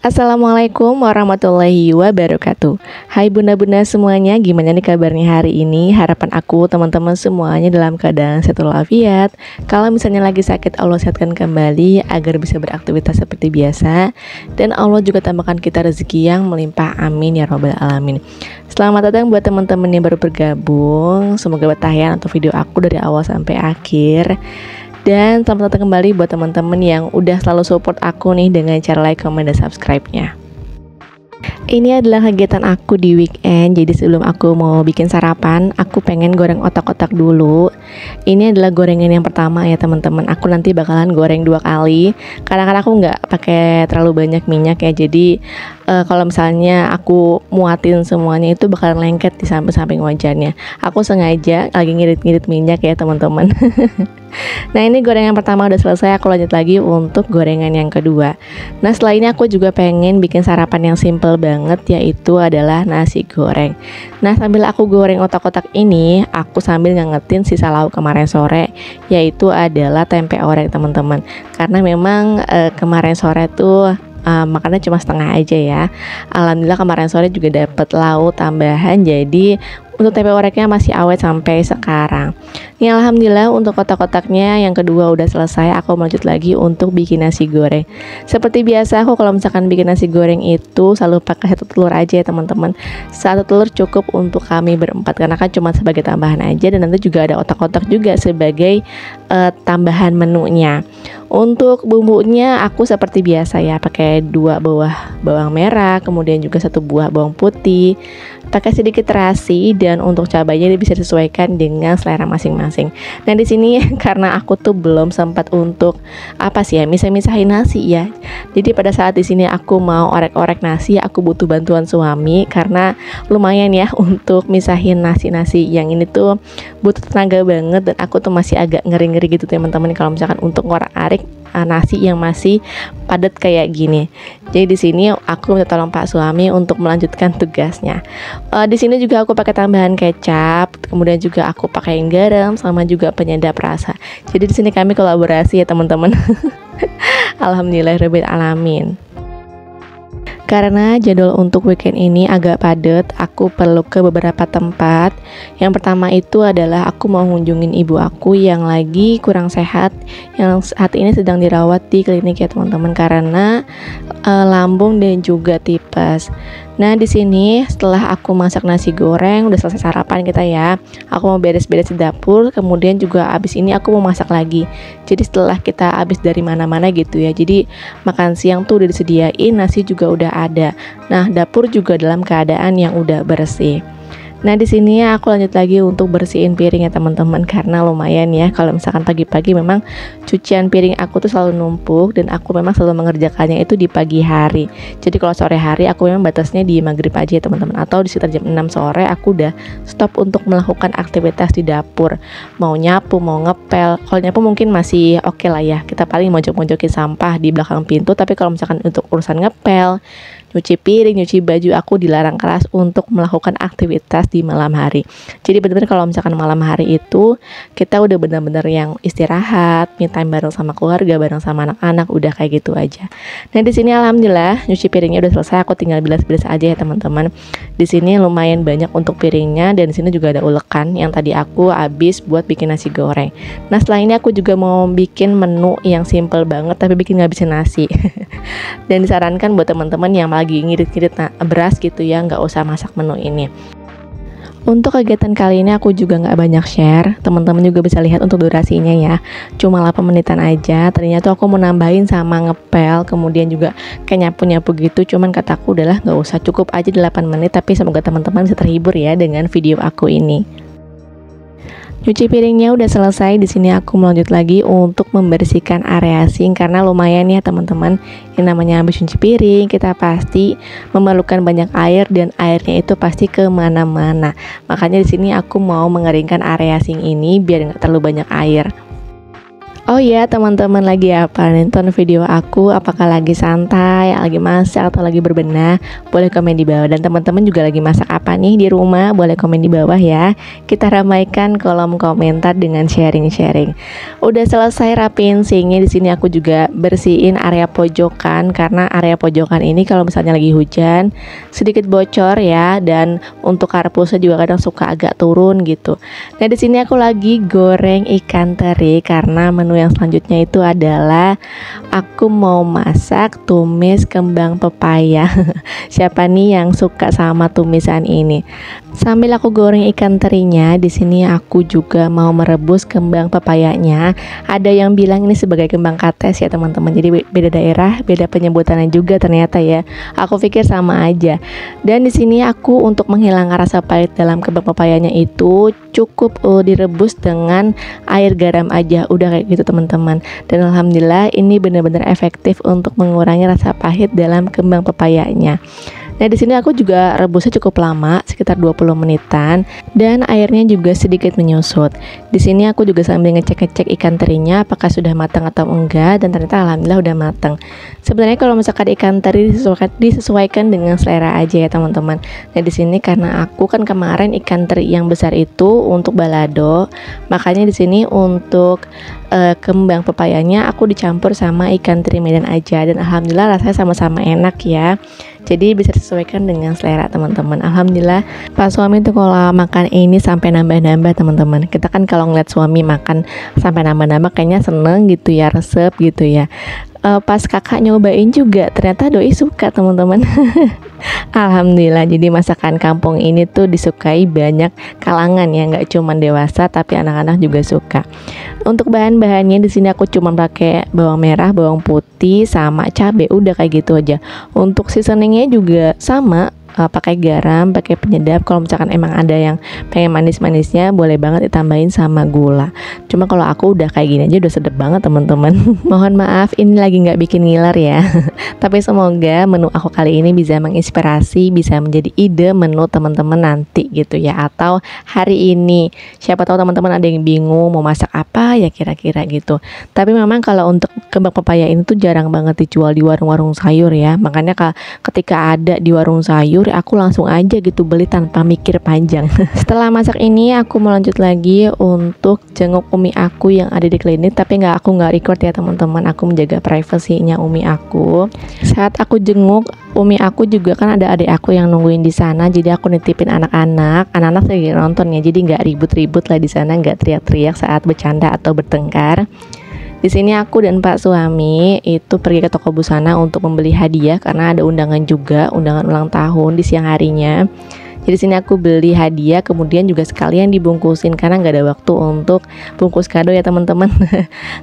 Assalamualaikum warahmatullahi wabarakatuh. Hai bunda-bunda semuanya, gimana nih kabarnya hari ini? Harapan aku teman-teman semuanya dalam keadaan sehat walafiat. Kalau misalnya lagi sakit, Allah sehatkan kembali agar bisa beraktivitas seperti biasa. Dan Allah juga tambahkan kita rezeki yang melimpah, amin ya robbal alamin. Selamat datang buat teman-teman yang baru bergabung. Semoga betah ya untuk video aku dari awal sampai akhir. Dan selamat datang kembali buat teman-teman yang udah selalu support aku nih dengan cara like, comment, dan subscribe-nya. Ini adalah kegiatan aku di weekend. Jadi sebelum aku mau bikin sarapan, aku pengen goreng otak-otak dulu. Ini adalah gorengan yang pertama ya teman-teman. Aku nanti bakalan goreng 2 kali. Kadang-kadang aku nggak pakai terlalu banyak minyak ya. Jadi kalau misalnya aku muatin semuanya itu bakalan lengket di samping-samping wajannya. Aku sengaja lagi ngirit-ngirit minyak ya teman-teman. Nah ini gorengan pertama udah selesai, aku lanjut lagi untuk gorengan yang kedua. Nah setelah ini aku juga pengen bikin sarapan yang simple banget, yaitu adalah nasi goreng. Nah sambil aku goreng otak-otak ini, aku sambil ngangetin sisa lauk kemarin sore, yaitu adalah tempe orek teman-teman. Karena memang kemarin sore tuh makannya cuma setengah aja ya. Alhamdulillah kemarin sore juga dapet lauk tambahan, jadi untuk tempe oreknya masih awet sampai sekarang. Ini alhamdulillah untuk kotak-kotaknya yang kedua udah selesai. Aku lanjut lagi untuk bikin nasi goreng. Seperti biasa aku kalau misalkan bikin nasi goreng itu selalu pakai 1 telur aja ya teman-teman. 1 telur cukup untuk kami berempat karena kan cuma sebagai tambahan aja, dan nanti juga ada otak-otak juga sebagai tambahan menunya. Untuk bumbunya aku seperti biasa ya, pakai 2 buah bawang merah, kemudian juga 1 buah bawang putih, pakai sedikit terasi, dan untuk cabainya bisa disesuaikan dengan selera masing-masing. Nah di sini karena aku tuh belum sempat untuk misah-misahin nasi ya. Jadi pada saat di sini aku mau orek-orek nasi, aku butuh bantuan suami karena lumayan ya untuk misahin nasi-nasi yang ini tuh butuh tenaga banget, dan aku tuh masih agak ngeri-ngeri gitu teman-teman kalau misalkan untuk ngorek-arik nasi yang masih padat kayak gini. Jadi di sini aku minta tolong Pak suami untuk melanjutkan tugasnya. Di sini juga aku pakai tambahan kecap, kemudian juga aku pakai garam sama juga penyedap rasa. Jadi di sini kami kolaborasi ya teman-teman. Alhamdulillahirabbil alamin. Karena jadwal untuk weekend ini agak padat, aku perlu ke beberapa tempat. Yang pertama itu adalah aku mau ngunjungin ibu aku yang lagi kurang sehat, yang saat ini sedang dirawat di klinik ya teman-teman, karena lambung dan juga tipes. Nah di sini setelah aku masak nasi goreng, udah selesai sarapan kita ya, aku mau beres-beres di dapur, kemudian juga abis ini aku mau masak lagi. Jadi setelah kita abis dari mana-mana gitu ya, jadi makan siang tuh udah disediain, nasi juga udah ada. Nah dapur juga dalam keadaan yang udah bersih. Nah di sini aku lanjut lagi untuk bersihin piring ya teman-teman, karena lumayan ya kalau misalkan pagi-pagi memang cucian piring aku tuh selalu numpuk, dan aku memang selalu mengerjakannya itu di pagi hari. Jadi kalau sore hari aku memang batasnya di maghrib aja ya teman-teman, atau di sekitar jam 6 sore aku udah stop untuk melakukan aktivitas di dapur. Mau nyapu, mau ngepel. Kalau nyapu mungkin masih oke lah ya, kita paling mojok-mojokin sampah di belakang pintu. Tapi kalau misalkan untuk urusan ngepel, nyuci piring, nyuci baju, aku dilarang keras untuk melakukan aktivitas di malam hari. Jadi benar-benar kalau misalkan malam hari itu kita udah benar-benar yang istirahat, me time bareng sama keluarga, bareng sama anak-anak, udah kayak gitu aja. Nah di sini alhamdulillah nyuci piringnya udah selesai, aku tinggal bilas-bilas aja ya teman-teman. Di sini lumayan banyak untuk piringnya, dan di sini juga ada ulekan yang tadi aku habis buat bikin nasi goreng. Nah setelah ini aku juga mau bikin menu yang simple banget tapi bikin ngabisin nasi. Dan disarankan buat teman-teman yang lagi ngirit-ngirit beras gitu ya, nggak usah masak menu ini. Untuk kegiatan kali ini aku juga nggak banyak share, teman-teman juga bisa lihat untuk durasinya ya, cuma 8 menitan aja. Ternyata tuh aku mau nambahin sama ngepel, kemudian juga kayak nyapu-nyapu gitu, cuman kataku udahlah nggak usah, cukup aja 8 menit. Tapi semoga teman-teman bisa terhibur ya dengan video aku ini. Cuci piringnya udah selesai. Di sini aku melanjut lagi untuk membersihkan area sink, karena lumayan ya teman-teman, yang namanya habis cuci piring kita pasti memerlukan banyak air, dan airnya itu pasti kemana-mana. Makanya di sini aku mau mengeringkan area sink ini biar nggak terlalu banyak air. Oh ya teman-teman, lagi apa? Nonton video aku, apakah lagi santai, lagi masak, atau lagi berbenah? Boleh komen di bawah. Dan teman-teman juga lagi masak apa nih di rumah? Boleh komen di bawah ya. Kita ramaikan kolom komentar dengan sharing-sharing. Udah selesai rapiin sinknya. Di sini aku juga bersihin area pojokan, karena area pojokan ini kalau misalnya lagi hujan sedikit bocor ya, dan untuk karpusnya juga kadang suka agak turun gitu. Nah di sini aku lagi goreng ikan teri, karena menu yang selanjutnya itu adalah aku mau masak tumis kembang pepaya. Siapa nih yang suka sama tumisan ini? Sambil aku goreng ikan terinya, di sini aku juga mau merebus kembang pepayanya. Ada yang bilang ini sebagai kembang kates ya teman-teman. Jadi beda daerah, beda penyebutannya juga ternyata ya. Aku pikir sama aja. Dan di sini aku untuk menghilangkan rasa pahit dalam kembang pepayanya itu cukup direbus dengan air garam aja. Udah kayak gitu teman-teman. Dan alhamdulillah ini benar-benar efektif untuk mengurangi rasa pahit dalam kembang pepayanya. Nah di sini aku juga rebusnya cukup lama, sekitar 20 menitan, dan airnya juga sedikit menyusut. Di sini aku juga sambil ngecek-ngecek ikan terinya apakah sudah matang atau enggak, dan ternyata alhamdulillah udah matang. Sebenarnya kalau misalkan ikan teri disesuaikan dengan selera aja ya teman-teman. Nah di sini karena aku kan kemarin ikan teri yang besar itu untuk balado, makanya di sini untuk kembang pepayanya aku dicampur sama ikan teri Medan aja, dan alhamdulillah rasanya sama-sama enak ya. Jadi bisa disesuaikan dengan selera teman-teman. Alhamdulillah Pak suami tuh kalau makan ini sampai nambah-nambah teman-teman. Kita kan kalau ngeliat suami makan sampai nambah-nambah kayaknya seneng gitu ya, resep gitu ya. Pas kakak nyobain juga ternyata doi suka teman-teman. Alhamdulillah, jadi masakan kampung ini tuh disukai banyak kalangan ya, nggak cuma dewasa tapi anak-anak juga suka. Untuk bahan-bahannya di sini aku cuma pakai bawang merah, bawang putih, sama cabai, udah kayak gitu aja. Untuk seasoningnya juga sama, pakai garam, pakai penyedap. Kalau misalkan emang ada yang pengen manis-manisnya boleh banget ditambahin sama gula. Cuma kalau aku udah kayak gini aja udah sedep banget teman-teman. Mohon maaf ini lagi nggak bikin ngiler ya. Tapi semoga menu aku kali ini bisa menginspirasi, bisa menjadi ide menu teman-teman nanti gitu ya, atau hari ini. Siapa tahu teman-teman ada yang bingung mau masak apa ya kira-kira gitu. Tapi memang kalau untuk kembang pepaya ini tuh jarang banget dijual di warung-warung sayur ya. Makanya ketika ada di warung sayur aku langsung aja gitu beli tanpa mikir panjang. Setelah masak ini aku mau lanjut lagi untuk jenguk umi aku yang ada di klinik, tapi aku nggak record ya teman-teman. Aku menjaga privasinya umi aku. Saat aku jenguk umi aku juga kan ada adik aku yang nungguin di sana, jadi aku nitipin anak-anak lagi nonton ya, jadi nggak ribut-ribut lah di sana, nggak teriak-teriak saat bercanda atau bertengkar. Di sini aku dan Pak suami itu pergi ke toko busana untuk membeli hadiah karena ada undangan juga, undangan ulang tahun di siang harinya. Jadi sini aku beli hadiah, kemudian juga sekalian dibungkusin karena nggak ada waktu untuk bungkus kado ya teman-teman.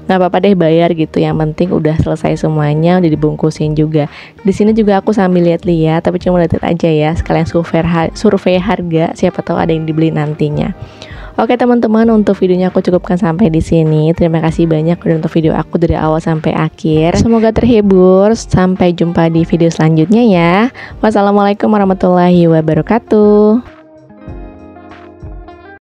Nggak apa-apa deh bayar gitu, yang penting udah selesai semuanya, udah dibungkusin juga. Di sini juga aku sambil lihat-lihat, tapi cuma lihat aja ya, sekalian survei harga, siapa tahu ada yang dibeli nantinya. Oke teman-teman, untuk videonya aku cukupkan sampai di sini. Terima kasih banyak udah nonton video aku dari awal sampai akhir. Semoga terhibur. Sampai jumpa di video selanjutnya ya. Wassalamualaikum warahmatullahi wabarakatuh.